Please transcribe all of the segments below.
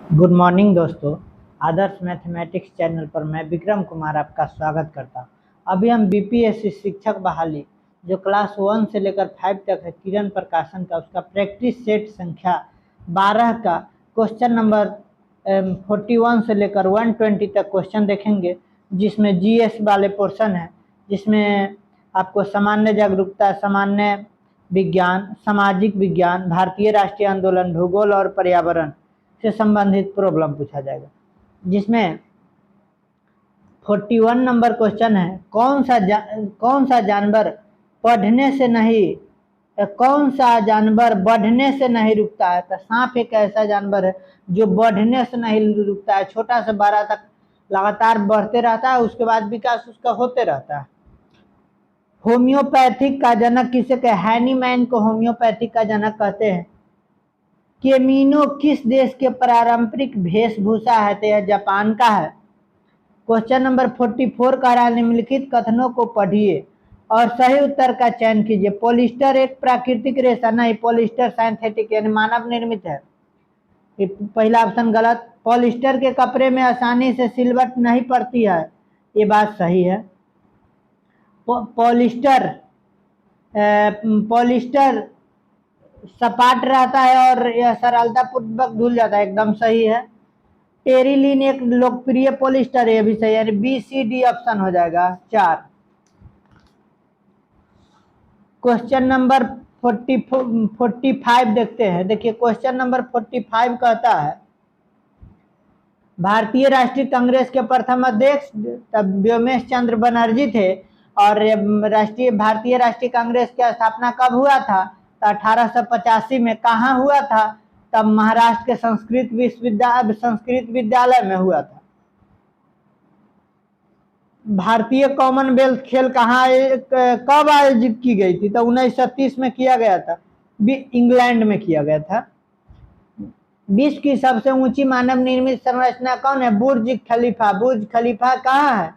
Good morning दोस्तों। आदर्श mathematics channel पर मैं विक्रम कुमार आपका स्वागत करता हूं। अभी हम बीपीएससी शिक्षक बहाली जो क्लास 1 से लेकर 5 तक है, किरण प्रकाशन का उसका प्रैक्टिस सेट संख्या 12 का क्वेश्चन नंबर 41 से लेकर 120 तक क्वेश्चन देखेंगे, जिसमें जीएस वाले पोर्शन है, जिसमें आपको सामान्य जागरूकता, सामान्य विज्ञान, सामाजिक विज्ञान, भारतीय राष्ट्रीय आंदोलन, भूगोल और पर्यावरण से संबंधित प्रॉब्लम पूछा जाएगा। जिसमें 41 नंबर क्वेश्चन है, कौन सा जानवर पढ़ने से नहीं कौन सा जानवर बढ़ने से नहीं रुकता है। तो सांप एक ऐसा जानवर है जो बढ़ने से नहीं रुकता है, छोटा से बड़ा तक लगातार बढ़ते रहता है, उसके बाद विकास उसका होते रहता है। होम्योपैथिक का जनक किसे कहते हैं? हैनीमैन को होम्योपैथिक का जनक कहते हैं। केमिनो किस देश के पारंपरिक वेशभूषा है? तो यह जापान का है। क्वेश्चन नंबर 44 कह रहा है, निम्नलिखित कथनों को पढ़िए और सही उत्तर का चयन कीजिए। पॉलिस्टर एक प्राकृतिक रेशा नहीं, पॉलिस्टर सिंथेटिक यानी मानव निर्मित है। ये पहला ऑप्शन गलत। पॉलिस्टर के कपड़े में आसानी से सिलवट नहीं पड़ती है, ये बात सही है। पॉलिस्टर सपाट रहता है और यह सरलता पूर्वक धुल जाता है, एकदम सही है। टेरिलीन एक लोकप्रिय पॉलिस्टर है, भी सही, यानी बी सी डी ऑप्शन हो जाएगा 4। क्वेश्चन नंबर 45 देखते हैं। देखिए क्वेश्चन नंबर 45 कहता है, भारतीय राष्ट्रीय कांग्रेस के प्रथम अध्यक्ष तब व्योमेश चंद्र बनर्जी थे, और भारतीय राष्ट्रीय कांग्रेस की स्थापना कब हुआ था? तो 1885 में। कहाँ हुआ था? तब महाराष्ट्र के संस्कृत विद्यालय में हुआ था। भारतीय कॉमनवेल्थ खेल कब आयोजित की गई थी? तो 1930 में किया गया था, इंग्लैंड में किया गया था। विश्व की सबसे ऊंची मानव निर्मित संरचना कौन है? बुर्ज खलीफा। बुर्ज खलीफा कहाँ है?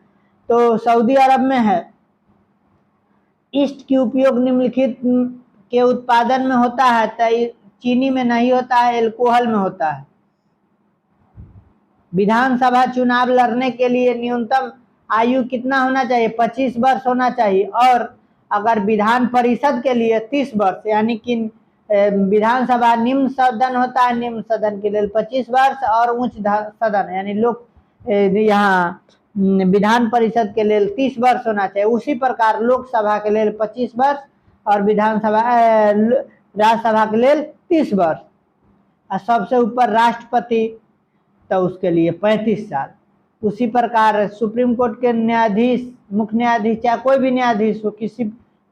तो सऊदी अरब में है। ईस्ट की उपयोग निम्नलिखित के उत्पादन में होता है, तो चीनी में नहीं होता है, एल्कोहल में होता है। विधानसभा चुनाव लड़ने के लिए न्यूनतम आयु कितना होना चाहिए? 25 वर्ष होना चाहिए। और अगर विधान परिषद के लिए 30 वर्ष, यानी कि विधानसभा निम्न सदन होता है, निम्न सदन के लिए 25 वर्ष, और उच्च सदन यानी लोक यहाँ विधान परिषद के लिए 30 वर्ष होना चाहिए। उसी प्रकार लोकसभा के लिए 25 वर्ष और विधानसभा राज्यसभा के लिए 30 वर्ष। और सबसे ऊपर राष्ट्रपति, तो उसके लिए 35 साल। उसी प्रकार सुप्रीम कोर्ट के न्यायाधीश, मुख्य न्यायाधीश, चाहे कोई भी न्यायाधीश हो किसी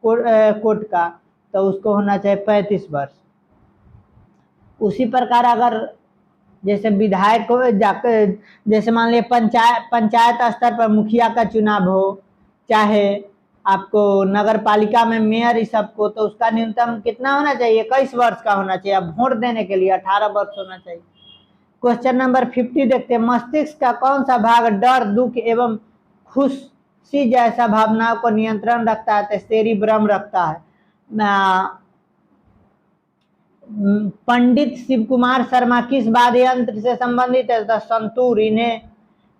कोर्ट का, तो उसको होना चाहिए 35 वर्ष। उसी प्रकार अगर जैसे विधायक को जाकर, जैसे मान लिया पंचायत स्तर पर मुखिया का चुनाव हो, चाहे आपको नगर पालिका में मेयर इस सबको, तो उसका न्यूनतम कितना होना चाहिए? 21 वर्ष का होना चाहिए। अब वोट देने के लिए 18 वर्ष होना चाहिए। क्वेश्चन नंबर 50 देखते हैं, मस्तिष्क का कौन सा भाग डर, दुख एवं खुशी जैसा भावनाओं को नियंत्रण रखता है? तो सेरिब्रम रखता है। पंडित शिव कुमार शर्मा किस वाद्य यंत्र से संबंधित है? तो संतूर। इन्हें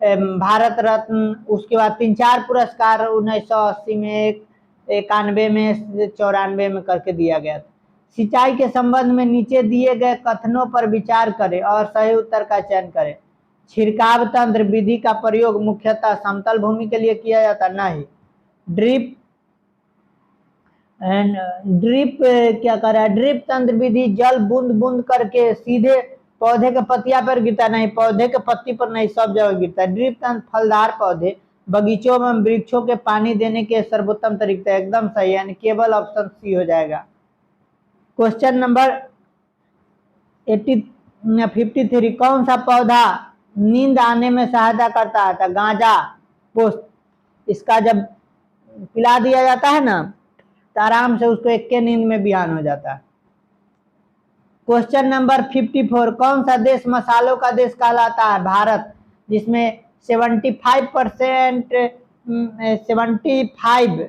भारत रत्न, उसके बाद 3-4 पुरस्कार 1980 में, 91 में, 94 में करके दिया गया था। सिंचाई के संबंध में नीचे दिए गए कथनों पर विचार करें और सही उत्तर का चयन करें। छिड़काव तंत्र विधि का प्रयोग मुख्यतः समतल भूमि के लिए किया जाता नहीं। ड्रिप क्या कर रहा है? ड्रिप तंत्र विधि जल बूंद बूंद करके सीधे पौधे के पत्तियां पर गिरता नहीं, पौधे के पत्ती पर नहीं, सब जगह गिरता है। ड्रिप तंत्र फलदार पौधे, बगीचों में वृक्षों के पानी देने के सर्वोत्तम तरीका, एकदम सही, यानी केवल ऑप्शन सी हो जाएगा। क्वेश्चन नंबर 53, कौन सा पौधा नींद आने में सहायता करता है? तो गांजा पोस्त। इसका जब पिला दिया जाता है ना, तो आराम से उसको एक के नींद में बिहान हो जाता है। क्वेश्चन नंबर 54, कौन सा देश मसालों का देश कहलाता है? भारत, जिसमें 75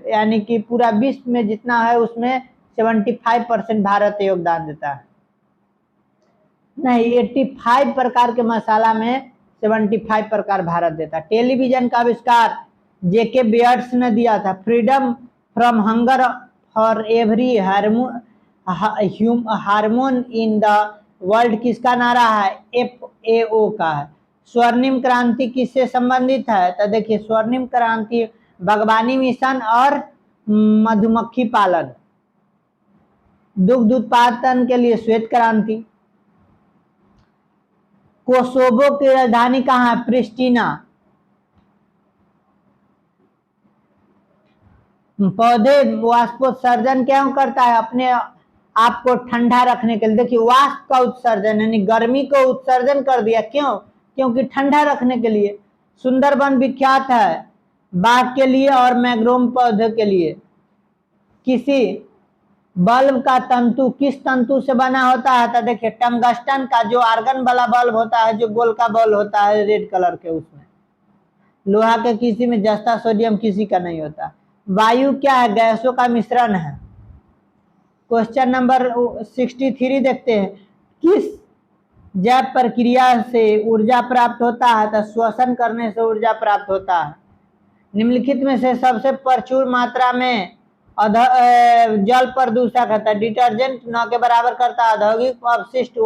यानी कि पूरा विश्व में जितना है उसमें 75% भारत योगदान देता है। नहीं, 85 प्रकार के मसाला में 75 प्रकार भारत देता। टेलीविजन का आविष्कार जेके बियर्ड्स ने दिया था। Freedom from hunger for every hormone in the world किसका नारा है? FAO का है। स्वर्णिम क्रांति किससे संबंधित है? तो देखिए, स्वर्णिम क्रांति बागवानी मिशन और मधुमक्खी पालन। दुग्ध उत्पादन के लिए श्वेत क्रांति। कोसोवो की राजधानी कहाँ है? प्रिस्टीना। पौधे वाष्पोत्सर्जन क्यों करता है? अपने आप को ठंडा रखने के लिए। देखिए, वाष्प का उत्सर्जन यानी गर्मी को उत्सर्जन कर दिया। क्यों? क्योंकि ठंडा रखने के लिए। सुंदरबन विख्यात है बाघ के लिए और मैंग्रोव पौधे के लिए। किसी बल्ब का तंतु किस तंतु से बना होता है? तो देखिए, टंगस्टन का, जो आर्गन वाला बल्ब होता है, जो गोल का बल्ब होता है रेड कलर के, उसमें। लोहा के किसी में जस्ता, सोडियम किसी का नहीं होता। वायु क्या है? गैसों का मिश्रण है। क्वेश्चन नंबर 63 देखते हैं। किस जैव प्रक्रिया से ऊर्जा प्राप्त होता है? तो श्वसन करने से ऊर्जा प्राप्त होता है। निम्नलिखित में से सबसे प्रचुर मात्रा में जल प्रदूषक है। डिटर्जेंट 9 के बराबर करता है। औद्योगिक अपशिष्ट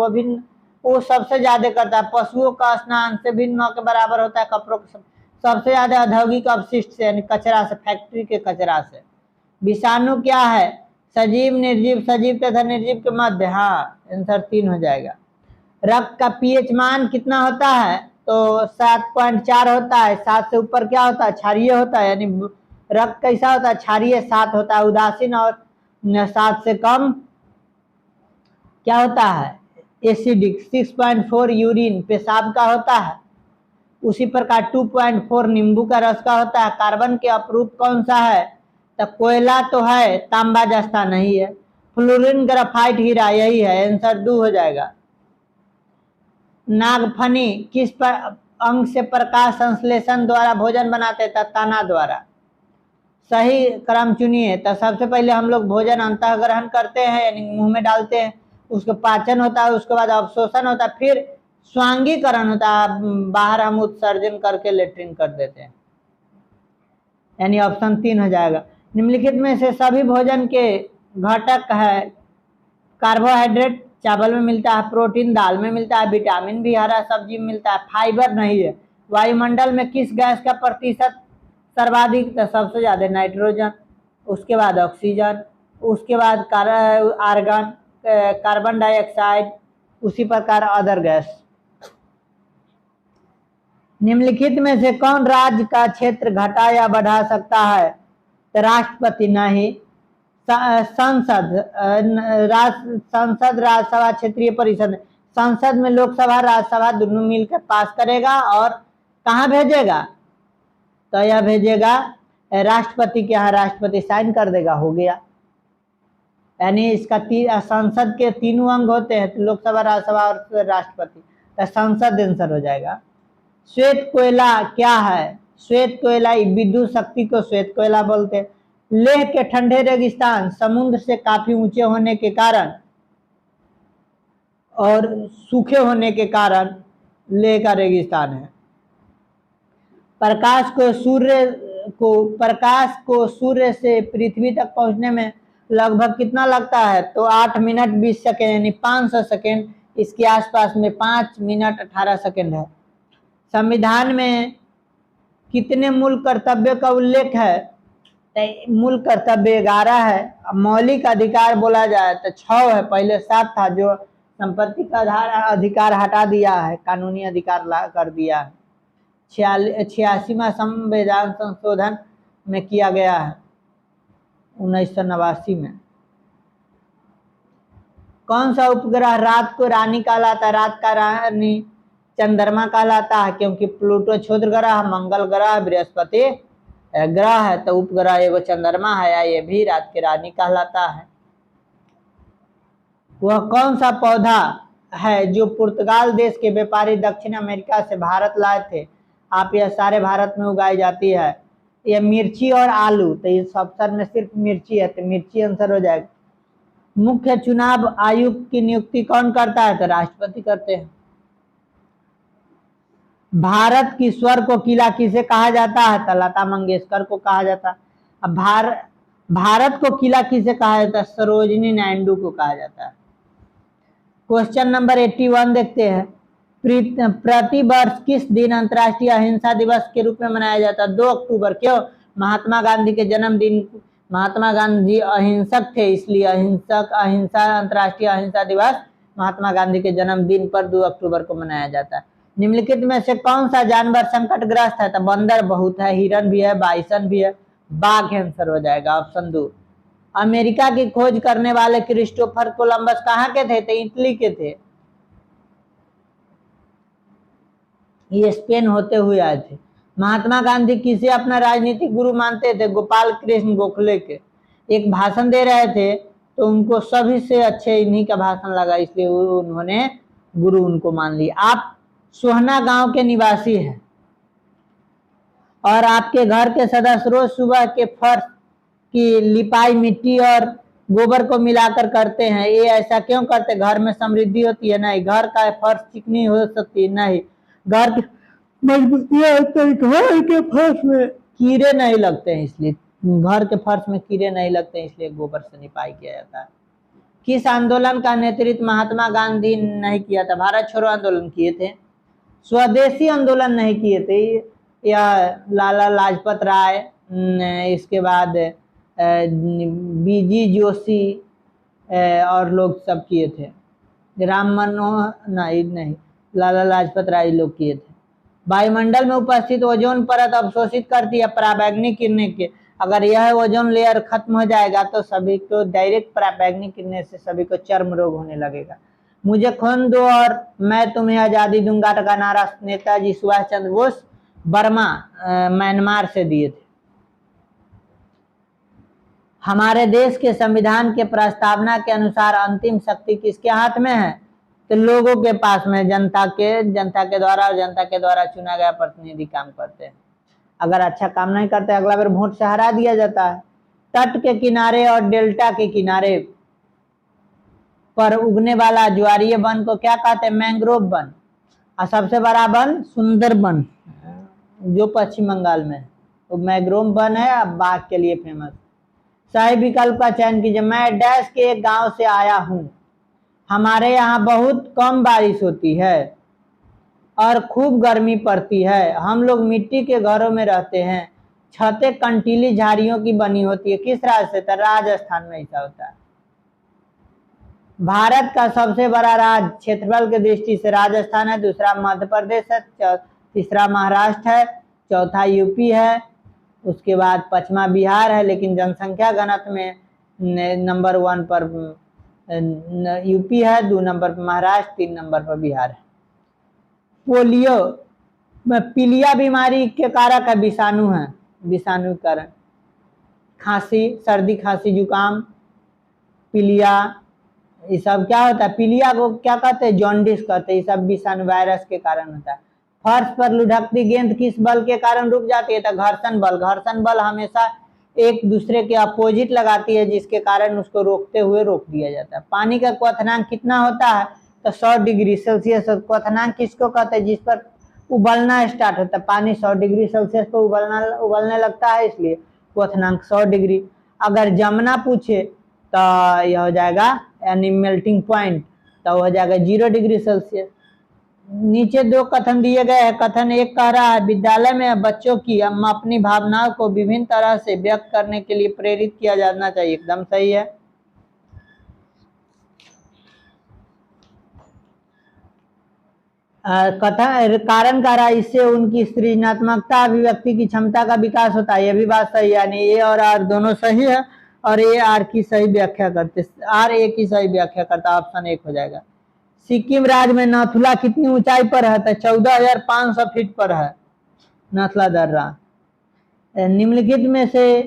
वो सबसे ज्यादा करता है। पशुओं का स्नान से भी 9 के बराबर होता है। कपड़ों के सबसे ज्यादा औद्योगिक अपशिष्ट से यानी कचरा से, फैक्ट्री के कचरा से। विषाणु क्या है? सजीव, निर्जीव, सजीव तथा निर्जीव के मध्य। हाँ, आंसर 3 हो जाएगा। रक्त का पीएच मान कितना होता है? तो 7.4 होता है। 7 से ऊपर क्या होता है? क्षारीय होता है। यानी रक्त कैसा होता है? क्षारीय। 7 होता है उदासीन, और 7 से कम क्या होता है? एसिडिक। 6.4 यूरिन पेशाब का होता है। उसी प्रकार 2.4 नींबू का रस का होता है। कार्बन के अपरूप कौन सा है? तो कोयला तो है, तांबा जस्ता नहीं है। फ्लोरीन, ग्राफाइट, हीरा, यही है। आंसर 2 हो जाएगा। नागफनी किस अंग से प्रकाश संश्लेषण द्वारा भोजन बनाते थे? तना द्वारा। सही क्रम चुनिए। तो सबसे पहले हम लोग भोजन अंतःग्रहण करते हैं यानी मुंह में डालते हैं, उसका पाचन होता है, उसके बाद अवशोषण होता है, फिर स्वांगीकरण होता है, बाहर हम उत्सर्जन करके लेट्रिन कर देते हैं। यानी ऑप्शन 3 हो जाएगा। निम्नलिखित में से सभी भोजन के घटक है। कार्बोहाइड्रेट चावल में मिलता है, प्रोटीन दाल में मिलता है, विटामिन भी हरा सब्जी में मिलता है, फाइबर नहीं है। वायुमंडल में किस गैस का प्रतिशत सर्वाधिक? तो सबसे ज्यादा नाइट्रोजन, उसके बाद ऑक्सीजन, उसके बाद आर्गन, कार्बन डाइऑक्साइड, उसी प्रकार अदर गैस। निम्नलिखित में से कौन राज्य का क्षेत्र घटा या बढ़ा सकता है? तो राष्ट्रपति नहीं। संसद, राज्यसभा, क्षेत्रीय परिषद। संसद में लोकसभा राज्यसभा दोनों मिलकर पास करेगा और कहाँ भेजेगा? तो यह भेजेगा राष्ट्रपति के यहाँ, राष्ट्रपति साइन कर देगा, हो गया। यानी इसका संसद के 3 अंग होते हैं, तो लोकसभा, राज्यसभा और राष्ट्रपति। तो संसद आंसर हो जाएगा। श्वेत कोयला क्या है? श्वेत कोयला, विद्युत शक्ति को श्वेत कोयला बोलते हैं। लेह के ठंडे रेगिस्तान समुद्र से काफी ऊंचे होने के कारण और सूखे होने के कारण लेह का रेगिस्तान है। प्रकाश को सूर्य से पृथ्वी तक पहुंचने में लगभग कितना लगता है? तो 8 मिनट 20 सेकेंड यानी 500 सेकेंड। इसके आसपास में 5 मिनट 18 सेकेंड है। संविधान में कितने मूल कर्तव्य का उल्लेख है? मूल कर्तव्य 11 है। मौलिक अधिकार बोला जाए तो 6 है, पहले 7 था, जो संपत्ति का अधिकार हटा दिया है, कानूनी अधिकार कर दिया है। 86वां संविधान संशोधन में किया गया है 1989 में। कौन सा उपग्रह रात को रानी कहलाता है? रात का रानी चंद्रमा कहलाता है, क्योंकि प्लूटो क्षुद्र ग्रह, मंगल ग्रह, बृहस्पति ग्रह है, तो उपग्रह एगो चंद्रमा है, या ये भी रात की रानी कहलाता है। वह कौन सा पौधा है जो पुर्तगाल देश के व्यापारी दक्षिण अमेरिका से भारत लाए थे? आप यह सारे भारत में उगाई जाती है। यह मिर्ची और आलू, तो इस ऑप्शन में सिर्फ मिर्ची है, तो मिर्ची आंसर हो जाएगा। मुख्य चुनाव आयुक्त की नियुक्ति कौन करता है? तो राष्ट्रपति करते हैं। भारत की स्वर को किला किसे कहा जाता है? तो लता मंगेशकर को कहा जाता है। अब भारत को किला किसे कहा जाता है? सरोजिनी नायडू को कहा जाता है। क्वेश्चन नंबर 81 देखते हैं। प्रति वर्ष किस दिन अंतर्राष्ट्रीय अहिंसा दिवस के रूप में मनाया जाता है? 2 अक्टूबर। क्यों? महात्मा गांधी के जन्मदिन, महात्मा गांधी अहिंसक थे, इसलिए अहिंसा अंतर्राष्ट्रीय अहिंसा दिवस महात्मा गांधी के जन्मदिन पर 2 अक्टूबर को मनाया जाता है। निम्नलिखित में से कौन सा जानवर संकटग्रस्त है? तो बंदर बहुत है, हिरन भी है, बाइसन भी है, बाघ आंसर हो जाएगा ऑप्शन 2। अमेरिका की खोज करने वाले क्रिस्टोफर कोलंबस कहाँ के थे? तो इटली के थे। ये स्पेन होते हुए आए थे। महात्मा गांधी किसे अपना राजनीतिक गुरु मानते थे? गोपाल कृष्ण गोखले के। एक भाषण दे रहे थे तो उनको सभी से अच्छे इन्हीं का भाषण लगा, इसलिए उन्होंने गुरु उनको मान लिया। आप सोहना गांव के निवासी हैं और आपके घर के सदस्य रोज सुबह के फर्श की लिपाई मिट्टी और गोबर को मिलाकर करते हैं। ये ऐसा क्यों करते? घर में समृद्धि होती है? नहीं। घर का फर्श चिकनी हो सकती है? नहीं। घर की मजबूती घर के फर्श में कीड़े नहीं लगते हैं, इसलिए घर के फर्श में कीड़े नहीं लगते हैं, इसलिए गोबर से लिपाई किया जाता है। किस आंदोलन का नेतृत्व महात्मा गांधी नहीं किया था? भारत छोड़ो आंदोलन किए थे। स्वदेशी आंदोलन नहीं किए थे, या लाला लाजपत राय, इसके बाद बीजी जोशी और लोग सब किए थे। राम मनोहर नहीं, लाला लाजपत राय लोग किए थे। वायुमंडल में उपस्थित ओजोन परत अवशोषित करती है पराबैंगनी किरणें के। अगर यह ओजोन लेयर खत्म हो जाएगा तो सभी को डायरेक्ट पराबैंगनी किरणें से सभी को चर्म रोग होने लगेगा। मुझे खून दो और मैं तुम्हें आजादी दूंगा का नारा नेताजी सुभाष चंद्र बोस बर्मा म्यांमार से दिए थे। हमारे देश के संविधान के प्रस्तावना के अनुसार अंतिम शक्ति किसके हाथ में है? तो लोगों के पास में, जनता के द्वारा, और जनता के द्वारा चुना गया प्रतिनिधि काम करते हैं। अगर अच्छा काम नहीं करते अगला बार वोट से हरा दिया जाता है। तट के किनारे और डेल्टा के किनारे पर उगने वाला ज्वारीय वन को क्या कहते हैं? Mangrove one. और सबसे बड़ा वन सुंदरबन जो पश्चिम बंगाल में है, वो मैंग्रोव वन है, अब बाघ के लिए फेमस। सही विकल्प का चयन कीजिए। मैं डैश के एक गांव से आया हूं, हमारे यहाँ बहुत कम बारिश होती है और खूब गर्मी पड़ती है। हम लोग मिट्टी के घरों में रहते हैं, छतें कंटीली झाड़ियों की बनी होती है। किस राज्य से? तो राजस्थान में ऐसा होता है। भारत का सबसे बड़ा राज्य क्षेत्रफल की दृष्टि से राजस्थान है, दूसरा मध्य प्रदेश है, तीसरा महाराष्ट्र है, चौथा यूपी है, उसके बाद पश्चिमा बिहार है, लेकिन जनसंख्या घनत्व में नंबर 1 पर यूपी है, 2 नंबर पर महाराष्ट्र, 3 नंबर पर बिहार है। पोलियो में पीलिया बीमारी के कारक है विषाणु है, विषाणु कारण। खांसी, सर्दी, खांसी, जुकाम, पीलिया, ये सब क्या होता है? पीलिया को क्या कहते हैं? जॉन्डिस कहते हैं। ये सब विषाणु वायरस के कारण होता है। फर्श पर लुढ़कती गेंद किस बल के कारण रुक जाती है? तो घर्षण बल। घर्षण बल हमेशा एक दूसरे के अपोजिट लगाती है, जिसके कारण उसको रोकते हुए रोक दिया जाता है। पानी का क्वथनांक कितना होता है? तो 100 डिग्री सेल्सियस। क्वथनांक किसको कहते हैं? जिस पर उबलना स्टार्ट होता है। पानी 100 डिग्री सेल्सियस पर उबलने लगता है, इसलिए क्वथनांक 100 डिग्री। अगर जमना पूछे तो यह हो जाएगा यानी मेल्टिंग पॉइंट, तो हो जाएगा 0 डिग्री सेल्सियस। नीचे 2 कथन दिए गए हैं। कथन 1 कह रहा है विद्यालय में बच्चों की अपनी भावनाओं को विभिन्न तरह से व्यक्त करने के लिए प्रेरित किया जाना चाहिए। एकदम सही है। कथन कारण कह रहा है इससे उनकी सृजनात्मकता, अभिव्यक्ति की क्षमता का विकास होता है। यह भी बात सही है, यानी ए और आर दोनों सही है और ए आर की सही व्याख्या करते, आर ए की सही व्याख्या करता, ऑप्शन 1 हो जाएगा। सिक्किम राज्य में नाथुला कितनी ऊंचाई पर है? तो 14,500 फीट पर है नाथुला दर्रा। निम्नलिखित में से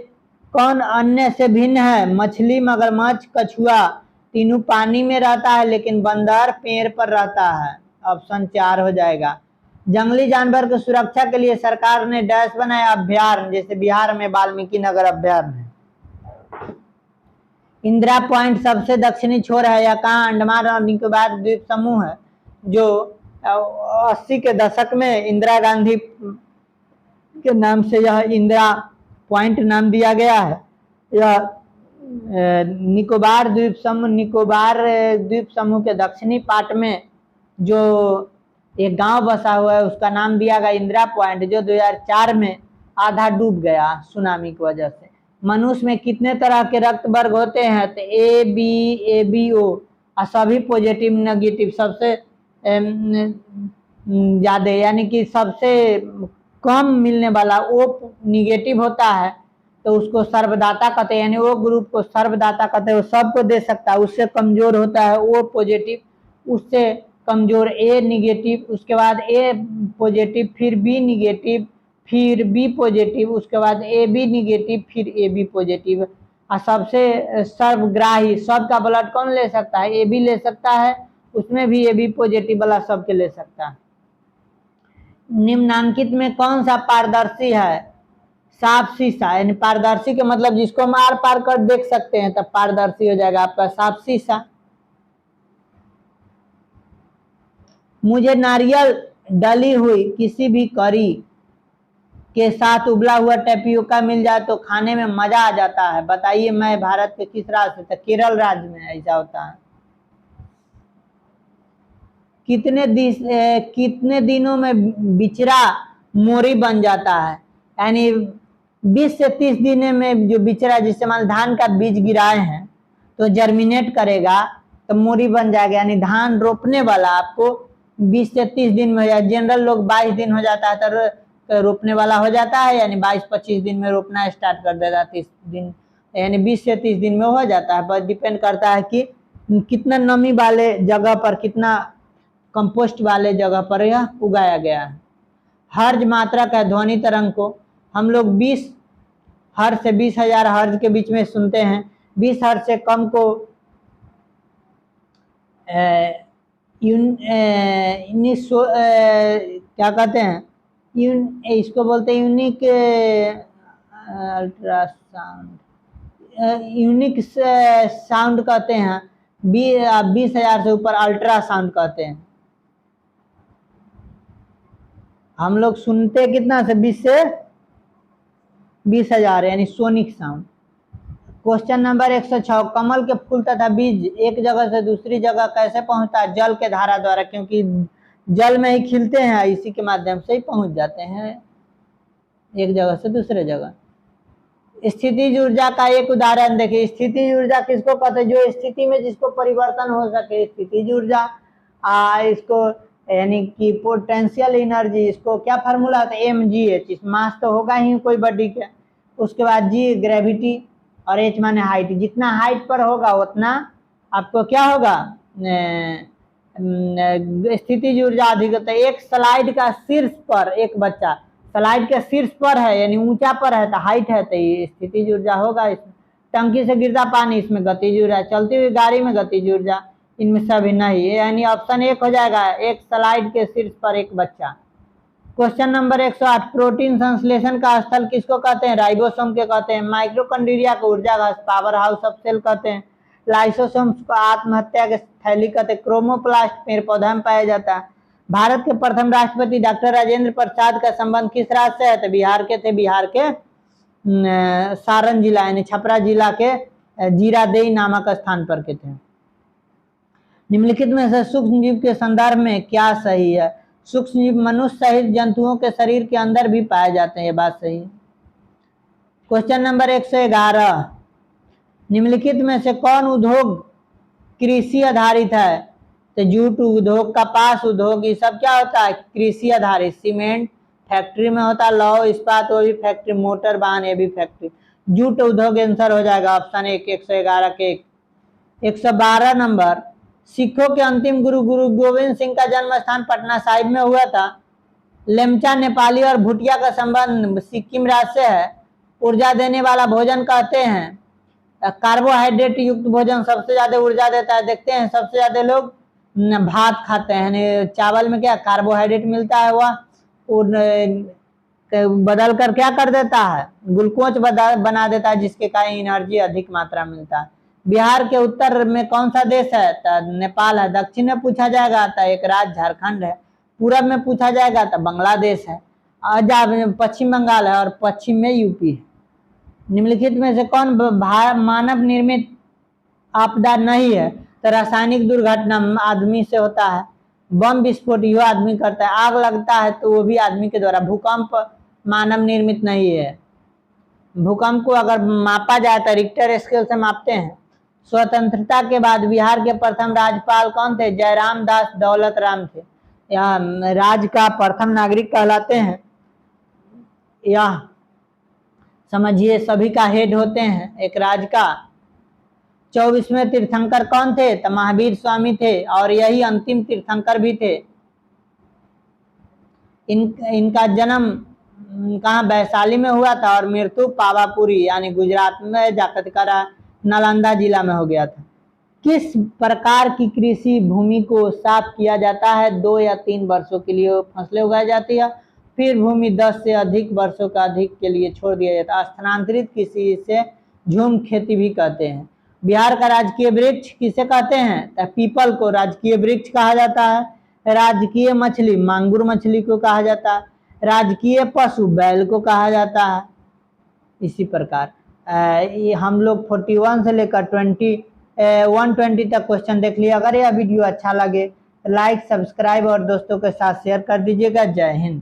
कौन अन्य से भिन्न है? मछली, मगरमच्छ, कछुआ, तीनों पानी में रहता है लेकिन बंदर पेड़ पर रहता है। ऑप्शन 4 हो जाएगा। जंगली जानवर की सुरक्षा के लिए सरकार ने डैश बनाया अभ्यारण्य, जैसे बिहार में वाल्मीकि नगर अभ्यारण्य है। इंदिरा पॉइंट सबसे दक्षिणी छोर है या कहाँ? अंडमान और निकोबार द्वीप समूह है, जो 80 के दशक में इंदिरा गांधी के नाम से यह इंदिरा पॉइंट नाम दिया गया है। यह निकोबार द्वीप समूह के दक्षिणी पार्ट में जो एक गांव बसा हुआ है उसका नाम दिया गया इंदिरा पॉइंट, जो 2004 में आधा डूब गया सुनामी की वजह से। मनुष्य में कितने तरह के रक्त वर्ग होते हैं? तो A B A B O, और सभी पॉजिटिव नेगेटिव। सबसे ज्यादा यानी कि सबसे कम मिलने वाला ओ निगेटिव होता है तो उसको सर्वदाता कहते हैं, यानी वो ग्रुप को सर्वदाता कहते हैं, वो सबको दे सकता है। उससे कमजोर होता है ओ पॉजिटिव, उससे कमजोर ए निगेटिव, उसके बाद ए पॉजिटिव, फिर बी निगेटिव, फिर बी पॉजिटिव, उसके बाद ए बी निगेटिव, फिर ए बी पॉजिटिव। और सबसे सर्वग्राही, सबका ब्लड कौन ले सकता है? ए बी ले सकता है, उसमें भी ए बी पॉजिटिव वाला सबके ले सकता है। निम्नांकित में कौन सा पारदर्शी है? साफ शीशा, यानी पारदर्शी के मतलब जिसको हम आर पार कर देख सकते हैं, तब पारदर्शी हो जाएगा आपका साफ शीशा। मुझे नारियल डली हुई किसी भी करी के साथ उबला हुआ टेपियोका मिल जाए तो खाने में मजा आ जाता है, बताइए मैं भारत के किस राज्य से? तो केरल राज्य में ऐसा होता है। कितने दिनों में बिचरा मोरी बन जाता है? यानी 20 से 30 दिन में जो बिचरा, जिससे मान धान का बीज गिराए हैं तो जर्मिनेट करेगा तो मोरी बन जाएगा, यानी धान रोपने वाला आपको 20 से 30 दिन में हो जाए। जनरल लोग 22 दिन हो जाता है तो रोपने वाला हो जाता है, यानी 22-25 दिन में रोपना स्टार्ट कर देता है। 30 दिन यानी 20 से 30 दिन में हो जाता है, बस डिपेंड करता है कि कितना नमी वाले जगह पर, कितना कंपोस्ट वाले जगह पर यह उगाया गया है। हर्ज मात्रक है ध्वनि तरंग को हम लोग 20 हर्ज से 20,000 हर्ज के बीच में सुनते हैं। 20 हर्ज से कम को क्या कहते हैं? इसको बोलते हैं यूनिक अल्ट्रासाउंड, यूनिक साउंड कहते हैं। 20,000 से ऊपर अल्ट्रासाउंड कहते हैं। हम लोग सुनते कितना से? 20 से 20,000, यानी सोनिक साउंड। क्वेश्चन नंबर 106, कमल के फूल तथा बीज एक जगह से दूसरी जगह कैसे पहुंचता है? जल के धारा द्वारा, क्योंकि जल में ही खिलते हैं, इसी के माध्यम से ही पहुंच जाते हैं एक जगह से दूसरे जगह। स्थितिज ऊर्जा का एक उदाहरण देखिए। स्थितिज ऊर्जा किसको कहते हैं? जो स्थिति में जिसको परिवर्तन हो सके, स्थितिज ऊर्जा। इसको यानी कि पोटेंशियल एनर्जी, इसको क्या फार्मूला होता है? mgh। मास तो होगा ही कोई बॉडी के, उसके बाद g ग्रेविटी, और h माने हाइट। जितना हाइट पर होगा उतना आपको क्या होगा? स्थितिज ऊर्जा अधिक होता है। एक स्लाइड का शीर्ष पर एक बच्चा स्लाइड के शीर्ष पर है, यानी ऊंचा पर है, तो हाइट है, तो ये स्थितिज ऊर्जा होगा। इसमें टंकी से गिरता पानी, इसमें गतिज ऊर्जा। चलती हुई गाड़ी में गतिज ऊर्जा, इनमें सभी नहीं, यानी ऑप्शन 1 हो जाएगा, एक स्लाइड के शीर्ष पर एक बच्चा। क्वेश्चन नंबर 108, प्रोटीन संश्लेषण का स्थल किसको कहते हैं? राइबोसोम के कहते हैं। माइक्रोकंडीरिया को ऊर्जा का पावर हाउस ऑफ सेल कहते हैं। लाइसोसोम को आत्महत्या के थैली कहते हैं। क्रोमोप्लास्ट पेड़ पौधा में पाया जाता है। भारत के प्रथम राष्ट्रपति डॉक्टर राजेंद्र प्रसाद का संबंध किस राज्य से है? तो बिहार के थे, बिहार के सारण जिला यानी छपरा जिला के जीरादेई नामक स्थान पर के थे। निम्नलिखित में से सूक्ष्म जीव के संदर्भ में क्या सही है? सूक्ष्म जीव मनुष्य सहित जंतुओं के शरीर के अंदर भी पाए जाते हैं, ये बात सही है। क्वेश्चन नंबर 111, निम्नलिखित में से कौन उद्योग कृषि आधारित है? तो जूट उद्योग, कपास उद्योग, ये सब क्या होता है? कृषि आधारित। सीमेंट फैक्ट्री में होता है, लौह इस्पात वो भी फैक्ट्री, मोटर वाहन ये भी फैक्ट्री। जूट उद्योग आंसर हो जाएगा ऑप्शन 1, 111 के 112 नंबर, सिखों के अंतिम गुरु गुरु गोविंद सिंह का जन्म स्थान पटना साहिब में हुआ था। लेमचा नेपाली और भुटिया का संबंध सिक्किम राज्य से है। ऊर्जा देने वाला भोजन कहते हैं। कार्बोहाइड्रेट युक्त भोजन सबसे ज्यादा ऊर्जा देता है। देखते हैं सबसे ज्यादा लोग भात खाते हैं, चावल में क्या कार्बोहाइड्रेट मिलता है, वह बदल कर क्या कर देता है? ग्लूकोज बना देता है, जिसके कारण एनर्जी अधिक मात्रा मिलता है। बिहार के उत्तर में कौन सा देश है? तो नेपाल है। दक्षिण में पूछा जाएगा तो एक राज्य झारखंड है। पूरब में पूछा जाएगा तो बांग्लादेश है। पश्चिम बंगाल है और पश्चिम में यूपी है। निम्नलिखित में से कौन मानव निर्मित आपदा नहीं है? तो रासायनिक दुर्घटना आदमी से होता है, बम विस्फोट यो आदमी करता है, आग लगता है तो वो भी आदमी के द्वारा। भूकंप मानव निर्मित नहीं है। भूकंप को अगर मापा जाए तो रिक्टर स्केल से मापते हैं। स्वतंत्रता के बाद बिहार के प्रथम राज्यपाल कौन थे? जयराम दास दौलत राम थे। यह राज्य का प्रथम नागरिक कहलाते हैं। यह समझिए सभी का हेड होते हैं एक राज्य का। 24वें तीर्थंकर कौन थे? तो महावीर स्वामी थे और यही अंतिम तीर्थंकर भी थे। इनका जन्म कहाँ? वैशाली में हुआ था और मृत्यु पावापुरी यानी गुजरात में जाकतकरा नालंदा जिला में हो गया था। किस प्रकार की कृषि भूमि को साफ किया जाता है? 2 या 3 वर्षों के लिए फसलें उगाई जाती है, फिर भूमि 10 से अधिक वर्षों का अधिक के लिए छोड़ दिया जाता है। स्थानांतरित कृषि से झूम खेती भी कहते हैं। बिहार का राजकीय वृक्ष किसे कहते हैं? तो पीपल को राजकीय वृक्ष कहा जाता है। राजकीय मछली मांगुर मछली को कहा जाता है। राजकीय पशु बैल को कहा जाता है। इसी प्रकार हम लोग 41 से लेकर 120 तक क्वेश्चन देख लिया। अगर यह वीडियो अच्छा लगे तो लाइक, सब्सक्राइब और दोस्तों के साथ शेयर कर दीजिएगा। जय हिंद।